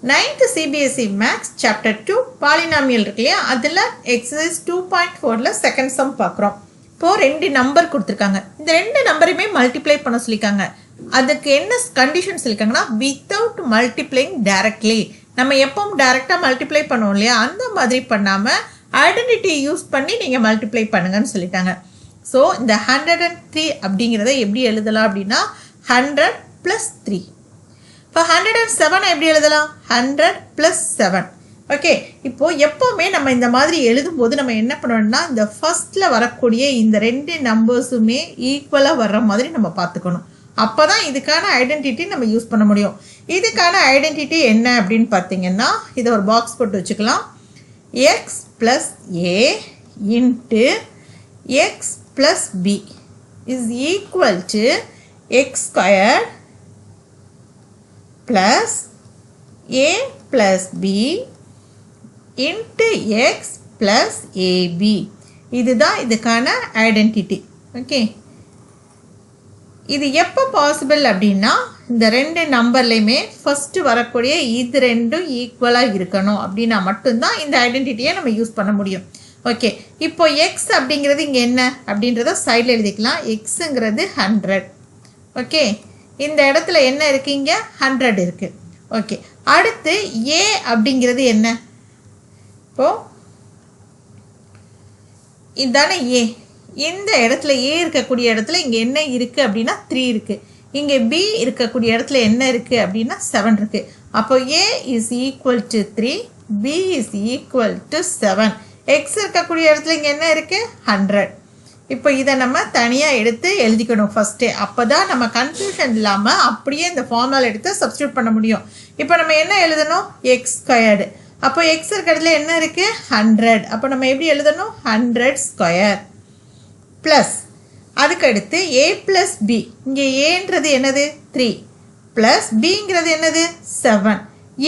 9th CBSE Maths Chapter 2 Polynomial இருக்கு இல்லையா, அதில் எக்ஸசைஸ் 2.4ல செகண்ட் சம் பார்க்குறோம். இப்போது 2 நம்பர் கொடுத்துருக்காங்க. இந்த 2 நம்பரையுமே மல்டிப்ளை பண்ண சொல்லியிருக்காங்க. அதுக்கு என்ன கண்டிஷன் சொல்லியிருக்காங்கன்னா, வித்தவுட் மல்டிப்ளைங் டைரக்ட்லி. நம்ம எப்பவும் டைரெக்டாக மல்டிப்ளை பண்ணுவோம் இல்லையா, அந்த மாதிரி பண்ணாமல் ஐடென்டிட்டி யூஸ் பண்ணி நீங்கள் மல்டிப்ளை பண்ணுங்கன்னு சொல்லிட்டாங்க. ஸோ இந்த 103 அப்படிங்கிறத எப்படி எழுதலாம் அப்படின்னா 100 + 3. இப்போ 107 எப்படி எழுதலாம்? 100 + 7. ஓகே, இப்போது எப்போவுமே நம்ம இந்த மாதிரி எழுதும்போது நம்ம என்ன பண்ணணும்னா, இந்த ஃபர்ஸ்ட்டில் வரக்கூடிய இந்த 2 நம்பர்ஸுமே ஈக்குவலாக வர்ற மாதிரி நம்ம பார்த்துக்கணும். அப்போ தான் இதுக்கான ஐடென்டிட்டி நம்ம யூஸ் பண்ண முடியும். இதுக்கான ஐடென்டிட்டி என்ன அப்படின்னு பார்த்தீங்கன்னா, இதை ஒரு பாக்ஸ் போட்டு வச்சுக்கலாம். x + a × x + b is equal to x² plus a plus b into x plus ab. இதுதான் இதுக்கான ஐடென்டிட்டி. ஓகே, இது எப்போ பாசிபிள் அப்படின்னா, இந்த 2 நம்பர்லையுமே ஃபஸ்ட்டு வரக்கூடிய இது 2 ஈக்குவலாக இருக்கணும் அப்படின்னா மட்டும்தான் இந்த ஐடென்டிட்டியை நம்ம யூஸ் பண்ண முடியும். ஓகே, இப்போ எக்ஸ் அப்படிங்கிறது இங்கே என்ன அப்படின்றத சைடில் எழுதிக்கலாம். எக்ஸுங்கிறது 100. ஓகே, இந்த இடத்துல என்ன இருக்குது? இங்கே 100 இருக்குது. ஓகே, அடுத்து ஏ அப்படிங்கிறது என்ன? இப்போது இதுதானே ஏ. இந்த இடத்துல ஏ இருக்கக்கூடிய இடத்துல இங்கே என்ன இருக்குது அப்படின்னா 3 இருக்குது. இங்கே பி இருக்கக்கூடிய இடத்துல என்ன இருக்குது அப்படின்னா 7 இருக்குது. அப்போ A is equal to 3, B is equal to 7. X இருக்கக்கூடிய இடத்துல இங்கே என்ன இருக்குது? 100. இப்போ இதை நம்ம தனியாக எடுத்து எழுதிக்கணும் ஃபஸ்ட்டே. அப்போ தான் நம்ம கன்ஃபியூஷன் இல்லாமல் அப்படியே இந்த ஃபார்முலா எடுத்து சப்ஸ்டியூட் பண்ண முடியும். இப்போ நம்ம என்ன எழுதணும்? x². அப்போ எக்ஸ் இருக்க இடத்துல என்ன இருக்குது? 100. அப்போ நம்ம எப்படி எழுதணும்? 100² ப்ளஸ் அதுக்கடுத்து a + b. இங்கே ஏன்றது என்னது? 3 ப்ளஸ் பிங்கிறது என்னது? 7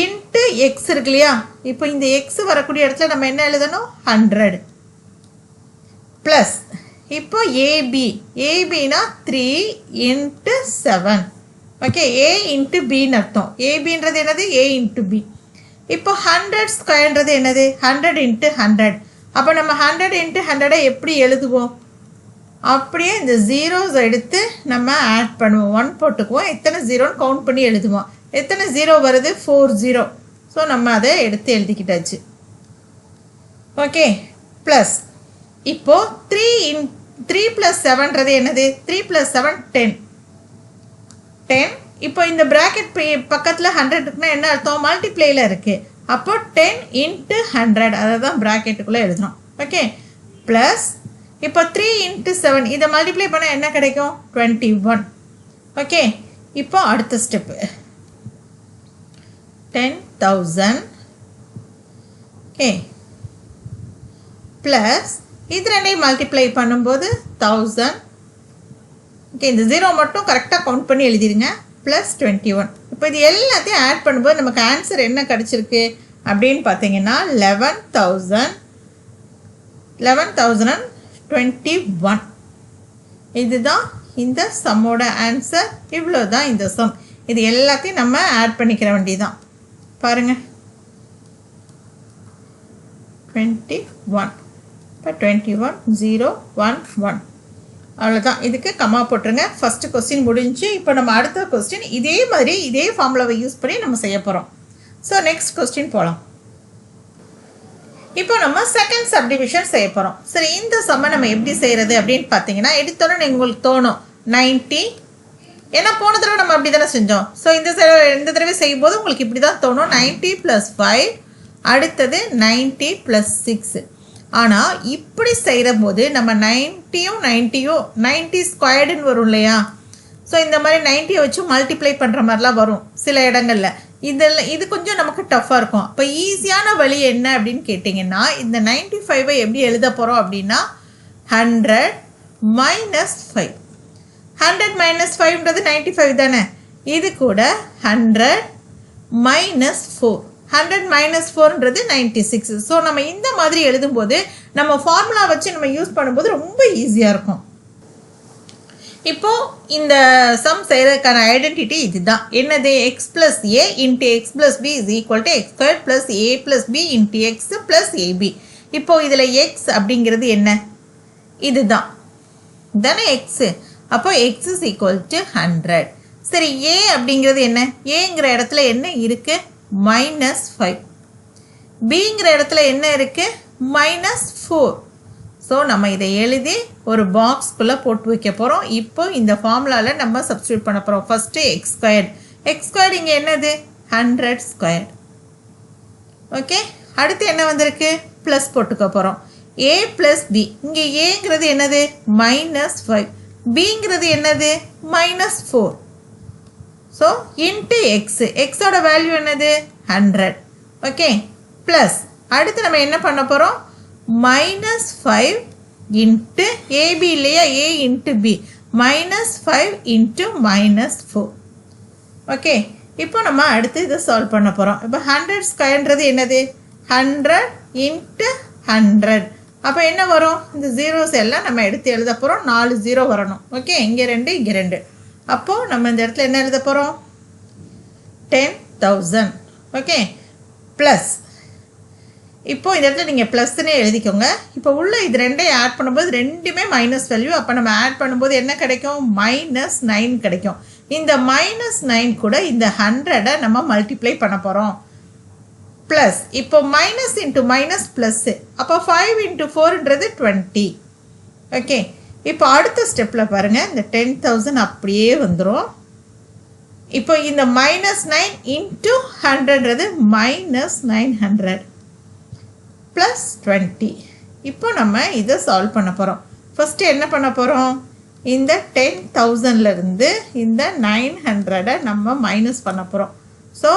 இன்ட்டு எக்ஸ் இருக்கு இல்லையா. இப்போ இந்த எக்ஸ் வரக்கூடிய இடத்துல நம்ம என்ன எழுதணும்? 100 ப்ளஸ் இப்போ ஏபி. ஏபினா 3 × 7. ஓகே, a × bன்னு அர்த்தம். ஏபின்றது என்னது? a × b. இப்போ 100² என்னது? 100 × 100. அப்போ நம்ம 100 × 100 எப்படி எழுதுவோம்? அப்படியே இந்த ஜீரோஸ் எடுத்து நம்ம ஆட் பண்ணுவோம். 1 போட்டுக்குவோம். எத்தனை ஜீரோன்னு கவுண்ட் பண்ணி எழுதுவோம். எத்தனை ஜீரோ வருது? 4 0. ஸோ நம்ம அதை எடுத்து எழுதிக்கிட்டாச்சு. ஓகே, ப்ளஸ் இப்போது 3 + 7 என்னது? 3 + 7 10. இப்போ இந்த ப்ராக்கெட் பக்கத்தில் 100 இருக்குன்னா என்ன அர்த்தம்? மல்டிப்ளேயில் இருக்குது. அப்போ 10 × 100 அதை தான் ப்ராக்கெட்டுக்குள்ளே எழுதுகிறோம். ஓகே, ப்ளஸ் இப்போ 3 × 7 இதை மல்டிப்ளை பண்ணால் என்ன கிடைக்கும்? 21. ஓகே, இப்போ அடுத்த ஸ்டெப்பு 10,000. ஓகே, ப்ளஸ் இது 2ஐயும் மல்டிப்ளை பண்ணும்போது 1000. ஓகே, இந்த ஜீரோ மட்டும் கரெக்டாக கவுண்ட் பண்ணி எழுதிடுங்க. ப்ளஸ் 21. இப்போ இது எல்லாத்தையும் ஆட் பண்ணும்போது நமக்கு ஆன்சர் என்ன கிடச்சிருக்கு அப்படின்னு பார்த்தீங்கன்னா 11,021. இதுதான் இந்த சம்மோட ஆன்சர். இவ்வளோ தான் இந்த சம். இது எல்லாத்தையும் நம்ம ஆட் பண்ணிக்கிற வேண்டியதான். பாருங்கள், 21. இப்போ 21 0 1 1. அவ்வளோதான். இதுக்கு கம்மா போட்டுருங்க. ஃபஸ்ட்டு கொஸ்டின் முடிஞ்சு. இப்போ நம்ம அடுத்த கொஸ்டின் இதே மாதிரி இதே ஃபார்முலாவை யூஸ் பண்ணி நம்ம செய்ய போகிறோம். ஸோ நெக்ஸ்ட் கொஸ்டின் போகலாம். இப்போ நம்ம செகண்ட் சப்டிவிஷன் செய்ய போகிறோம். சரி, இந்த சம்மை நம்ம எப்படி செய்கிறது அப்படின்னு பார்த்தீங்கன்னா, எடுத்தோன்னு உங்களுக்கு தோணும் 90. ஏன்னா போன தடவை நம்ம அப்படி தானே செஞ்சோம். ஸோ இந்த தடவை செய்யும்போது உங்களுக்கு இப்படி தான் தோணும். 90 + 5, அடுத்தது 90 + 6. ஆனால் இப்படி செய்கிற போது நம்ம 90யும் 90² வரும் இல்லையா. ஸோ இந்த மாதிரி 90யை வச்சு மல்டிப்ளை பண்ணுற மாதிரிலாம் வரும் சில இடங்களில். இது கொஞ்சம் நமக்கு டஃப்பாக இருக்கும். இப்போ ஈஸியான வழி என்ன அப்படின்னு கேட்டிங்கன்னா, இந்த 95ஐ எப்படி எழுத போகிறோம் அப்படின்னா 100 - 5. 100 - 5ன்றது 95 தானே. இது கூட 100 - 4. 100 - 4ன்றது 96. ஸோ நம்ம இந்த மாதிரி எழுதும்போது நம்ம ஃபார்முலா வச்சு நம்ம யூஸ் பண்ணும்போது ரொம்ப ஈஸியாக இருக்கும். இப்போ இந்த சம் செய்யறதுக்கான ஐடென்டிட்டி இதுதான். என்னது? x plus a into x plus b is equal to x squared plus a plus b into x plus ab. இப்போ இதில் x அப்படிங்கிறது என்ன? இதுதான் தானே x. அப்போ x is equal to 100. சரி, a அப்படிங்கிறது என்ன? ஏங்கிற இடத்துல என்ன இருக்கு? -5. bங்கிற இடத்துல என்ன இருக்கு? -4. ஸோ நம்ம இதை எழுதி ஒரு பாக்ஸ்குள்ளே போட்டு வைக்க போகிறோம். இப்போ இந்த ஃபார்முலாவில் நம்ம சப்ஸ்டியூட் பண்ண போகிறோம். ஃபஸ்ட்டு எக்ஸ் ஸ்கொயர்டு இங்கே என்னது? 100 ஸ்கொயர்டு. ஓகே, அடுத்து என்ன வந்திருக்கு? ப்ளஸ் போட்டுக்க போகிறோம். a plus B. இங்கே ஏங்கிறது என்னது? -5. பிங்கிறது என்னது? -4. So into x. எக்ஸோட வேல்யூ என்னது? 100. ஓகே, ப்ளஸ் அடுத்து நம்ம என்ன பண்ண போகிறோம்? -5 இன்ட்டு AB இல்லையா? A into B. -5 into -4. Okay, இப்போ நம்ம அடுத்து இதை சால்வ் பண்ண போகிறோம். இப்போ 100 ஸ்கொயர்ன்றது என்னது? 100 இன்ட்டு 100. அப்போ என்ன வரும்? இந்த ஜீரோஸ் எல்லாம் நம்ம எடுத்து எழுத போகிறோம். 4 0 வரணும். ஓகே, இங்கே 2 இங்கே 2. அப்போது நம்ம இந்த இடத்துல என்ன எழுத போகிறோம்? 10,000. ஓகே, ப்ளஸ் இப்போ இந்த இடத்துல நீங்கள் ப்ளஸ்ன்னே எழுதிக்கோங்க. இப்போ உள்ள இது ரெண்டையும் ஆட் பண்ணும்போது ரெண்டுமே மைனஸ் வேல்யூ. அப்போ நம்ம ஆட் பண்ணும்போது என்ன கிடைக்கும்? -9 கிடைக்கும். இந்த -9 கூட இந்த 100 நம்ம மல்டிப்ளை பண்ண போகிறோம். ப்ளஸ் இப்போ மைனஸ் இன்ட்டு மைனஸ் ப்ளஸ்ஸு. அப்போ 5 இன்ட்டு 4ன்றது 20. ஓகே, இப்போ அடுத்த ஸ்டெப்பில் பாருங்கள், இந்த 10,000 அப்படியே வந்துடும். இப்போ இந்த -9 இன்ட்டு 100ன்றது -900 ப்ளஸ் 20. இப்போ நம்ம இதை சால்வ் பண்ண போகிறோம். ஃபஸ்ட்டு என்ன பண்ண போகிறோம்? இந்த 10,000லேருந்து இந்த 900 நம்ம மைனஸ் பண்ண போகிறோம். ஸோ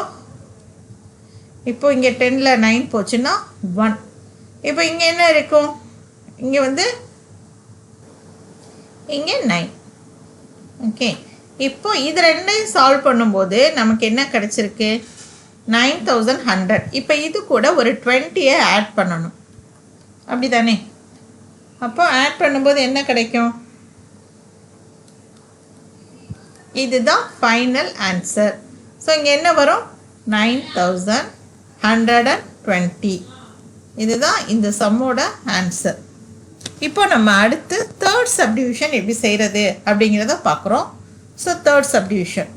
இப்போ இங்கே 10ல் 9 போச்சுன்னா 1. இப்போ இங்கே என்ன இருக்கும்? இங்கே வந்து இங்கே 9. ஓகே, இப்போ இது ரெண்டையும் சால்வ் பண்ணும்போது நமக்கு என்ன கிடச்சிருக்கு? 9100. இப்போ இது கூட ஒரு 20யை ஆட் பண்ணணும், அப்படி தானே? அப்போ ஆட் பண்ணும்போது என்ன கிடைக்கும்? இதுதான் ஃபைனல் ஆன்சர். ஸோ இங்கே என்ன வரும்? 9120. இதுதான் இந்த சம்மோட ஆன்சர். இப்போ நம்ம அடுத்து தேர்ட் சப்டிவிஷன் எப்படி செய்கிறது அப்படிங்கிறத பார்க்குறோம். So third subdivision.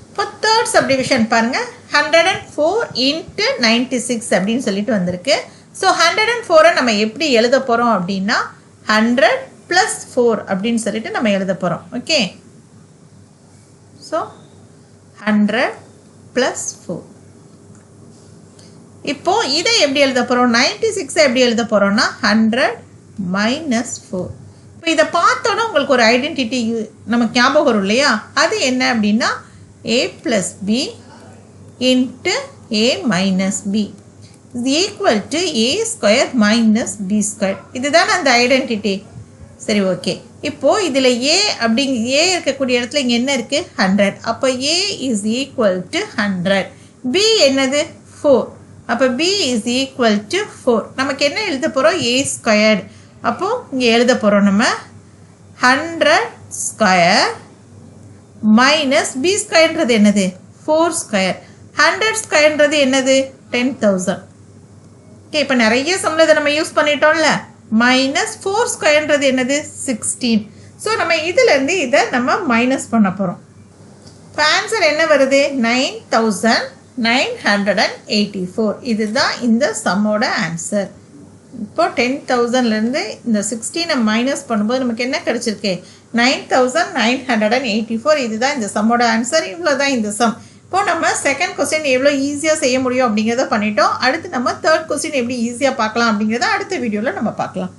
இப்போ தேர்ட் சப்டிவிஷன் பாருங்கள், 104 இன்ட்டு 96 அப்படின்னு சொல்லிட்டு வந்திருக்கு. ஸோ 104 நம்ம எப்படி எழுத போகிறோம் அப்படின்னா 100 + 4 அப்படின்னு சொல்லிட்டு நம்ம எழுத போகிறோம். Okay, so 100 + 4. இப்போ இதை எப்படி எழுத போகிறோம்? 96 எப்படி எழுத போகிறோம்னா 100 - 4. இப்போ இதை பார்த்தோன்னா உங்களுக்கு ஒரு ஐடென்டிட்டி நமக்கு ஞாபகம் வரும் இல்லையா? அது என்ன அப்படின்னா a + b into a - b is equal to a square - b square. இதுதான் அந்த ஐடென்டிட்டி. சரி, ஓகே. இப்போது இதில் a அப்படிங்க a இருக்கக்கூடிய இடத்துல இங்கே என்ன இருக்குது? 100. அப்போ a is equal to 100. b என்னது? 4. அப்போ b is equal to 4. நமக்கு என்ன எழுத போகிறோம்? a squared. அப்போது இங்கே எழுத போகிறோம் நம்ம 100 ஸ்கொயர் மைனஸ் b ஸ்கொயர்ன்றது என்னது? 4 ஸ்கொயர். 100 ஸ்கொயர்ன்றது என்னது? 10,000. ஓகே, இப்போ நிறைய சம்மில் இதை நம்ம யூஸ் பண்ணிட்டோம்ல. -4 ஸ்கொயர்ன்றது என்னது? 16. ஸோ நம்ம இதிலேருந்து இதை நம்ம மைனஸ் பண்ண போகிறோம். இப்போ ஆன்சர் என்ன வருது? 9,984. இதுதான் இந்த சம்மோட ஆன்சர். இப்போ 10,000லேருந்து இந்த 16 மைனஸ் பண்ணும்போது நமக்கு என்ன கிடச்சிருக்கு? 9,984. இதுதான் இந்த சம்மோட ஆன்சர். இவ்வளோ தான் இந்த சம். இப்போ நம்ம செகண்ட் கொஸ்டின் எவ்வளோ ஈஸியாக செய்ய முடியும் அப்படிங்கிறத பண்ணிட்டோம். அடுத்து நம்ம தேர்ட் கொஸ்டின் எப்படி ஈஸியாக பார்க்கலாம் அப்படிங்கிறத அடுத்த வீடியோவில் நம்ம பார்க்கலாம்.